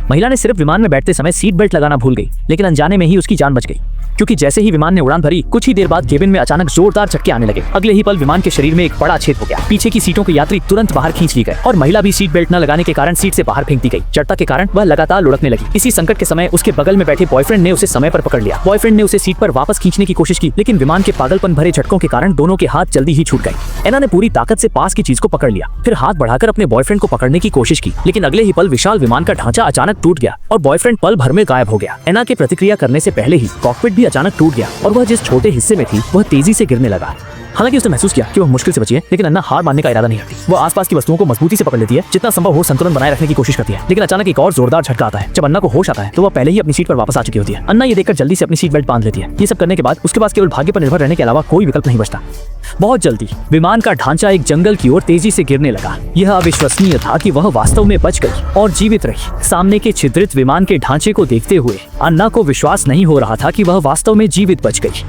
महिला ने सिर्फ विमान में बैठते समय सीट बेल्ट लगाना भूल गई, लेकिन अनजाने में ही उसकी जान बच गई, क्योंकि जैसे ही विमान ने उड़ान भरी कुछ ही देर बाद केबिन में अचानक जोरदार झटके आने लगे। अगले ही पल विमान के शरीर में एक बड़ा छेद हो गया। पीछे की सीटों के यात्री तुरंत बाहर खींच लिए गए और महिला भी सीट बेल्ट न लगाने के कारण सीट से बाहर फेंक दी गई। जड़ता के कारण वह लगातार लुढ़कने लगी। इसी संकट के समय उसके बगल में बैठे बॉयफ्रेंड ने उसे समय पर पकड़ लिया। बॉयफ्रेंड ने उसे सीट पर वापस खींचने की कोशिश की, लेकिन विमान के पागलपन भरे झटकों के कारण दोनों के हाथ जल्दी ही छूट गए। एना ने पूरी ताकत से पास की चीज को पकड़ लिया, फिर हाथ बढ़ाकर अपने बॉयफ्रेंड को पकड़ने की कोशिश की, लेकिन अगले ही पल विशाल विमान का ढांचा अचानक टूट गया और बॉयफ्रेंड पल भर में गायब हो गया। एना के प्रतिक्रिया करने से पहले ही कॉकपिट भी अचानक टूट गया और वह जिस छोटे हिस्से में थी वह तेजी से गिरने लगा। हालांकि उसने महसूस किया कि वह मुश्किल से बची है, लेकिन अन्ना हार मानने का इरादा नहीं रखती। वह आसपास की वस्तुओं को मजबूती से पकड़ लेती है, जितना संभव हो संतुलन बनाए रखने की कोशिश करती है। लेकिन अचानक एक और जोरदार झटका आता है। जब अन्ना को होश आता है तो वह पहले ही अपनी सीट पर वापस आ चुकी होती है। अन्ना ये देखकर जल्दी से अपनी सीट बेल्ट बांध लेती है। ये सब करने के बाद उसके पास केवल भाग्य पर निर्भर रहने के अलावा कोई विकल्प नहीं बचता। बहुत जल्दी विमान का ढांचा एक जंगल की ओर तेजी से गिरने लगा। यह अविश्वसनीय था कि वह वास्तव में बच गई और जीवित रही। सामने के छिद्रित विमान के ढांचे को देखते हुए अन्ना को विश्वास नहीं हो रहा था कि वह वास्तव में जीवित बच गई।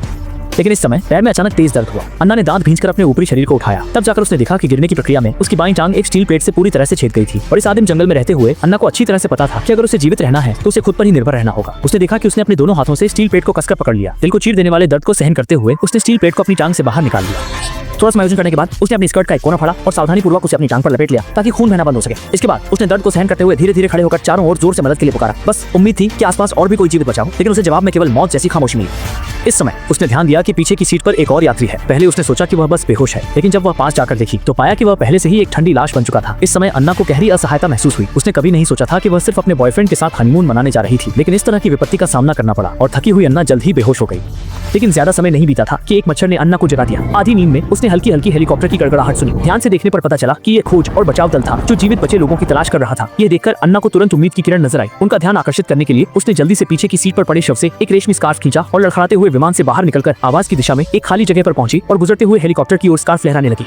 लेकिन इस समय पैर में अचानक तेज दर्द हुआ। अन्ना ने दांत भींचकर अपने ऊपरी शरीर को उठाया। तब जाकर उसने देखा कि गिरने की प्रक्रिया में उसकी बाईं टांग एक स्टील प्लेट से पूरी तरह से छेद गई थी। और इस आदिम जंगल में रहते हुए अन्ना को अच्छी तरह से पता था कि अगर उसे जीवित रहना है तो उसे खुद पर ही निर्भर रहना होगा। उसने देखा कि उसने अपने दोनों हाथों से स्टील प्लेट को कसकर पकड़ लिया। दिल को चीर देने वाले दर्द को सहन करते हुए उसने स्टील प्लेट को अपनी टांग से बाहर निकाल लिया। थोड़ा समायोजन करने के बाद उसने अपनी स्कर्ट का एक कोना फाड़ा और सावधानी पूर्वक उसे अपनी टांग पर लपेट लिया ताकि खून बहना बंद हो सके। इसके बाद उसने दर्द को सहन करते हुए धीरे धीरे खड़े होकर चारों ओर जोर से मदद के लिए पुकारा। बस उम्मीद थी कि आसपास और भी कोई जीवित बचा हो, लेकिन उसे जवाब में केवल मौत जैसी खामोशी मिली। इस समय उसने ध्यान दिया कि पीछे की सीट पर एक और यात्री है। पहले उसने सोचा कि वह बस बेहोश है, लेकिन जब वह पास जाकर देखी तो पाया कि वह पहले से ही एक ठंडी लाश बन चुका था। इस समय अन्ना को गहरी असहायता महसूस हुई। उसने कभी नहीं सोचा था कि वह सिर्फ अपने बॉयफ्रेंड के साथ हनीमून मनाने जा रही थी, लेकिन इस तरह की विपत्ति का सामना करना पड़ा और थकी हुई अन्ना जल्द ही बेहोश हो गई। लेकिन ज्यादा समय नहीं बीता था कि एक मच्छर ने अन्ना को जगा दिया। आधी नींद में उसने हल्की हल्की हेलीकॉप्टर की गड़गड़ाहट सुनी। ध्यान से देखने पर पता चला कि यह खोज और बचाव दल था जो जीवित बचे लोगों की तलाश कर रहा था। यह देखकर अन्ना को तुरंत उम्मीद की किरण नजर आई। उनका ध्यान आकर्षित करने के लिए उसने जल्दी से पीछे की सीट पर पड़े शव से एक रेशमी स्कार्फ खींचा और लड़खड़ाते हुए विमान से बाहर निकलकर आवाज की दिशा में एक खाली जगह पर पहुंची और गुजरते हुए हेलीकॉप्टर की ओर स्कार्फ लहराने लगी।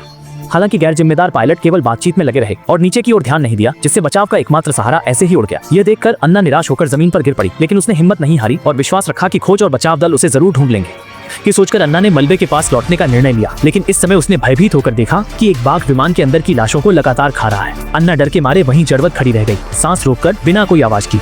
हालांकि गैर जिम्मेदार पायलट केवल बातचीत में लगे रहे और नीचे की ओर ध्यान नहीं दिया, जिससे बचाव का एकमात्र सहारा ऐसे ही उड़ गया। यह देखकर अन्ना निराश होकर जमीन पर गिर पड़ी, लेकिन उसने हिम्मत नहीं हारी और विश्वास रखा कि खोज और बचाव दल उसे जरूर ढूंढ लेंगे। ये सोचकर अन्ना ने मलबे के पास लौटने का निर्णय लिया, लेकिन इस समय उसने भयभीत होकर देखा कि एक बाघ विमान के अंदर की लाशों को लगातार खा रहा है। अन्ना डर के मारे वहीं जड़वत खड़ी रह गई, सांस रोककर बिना कोई आवाज की।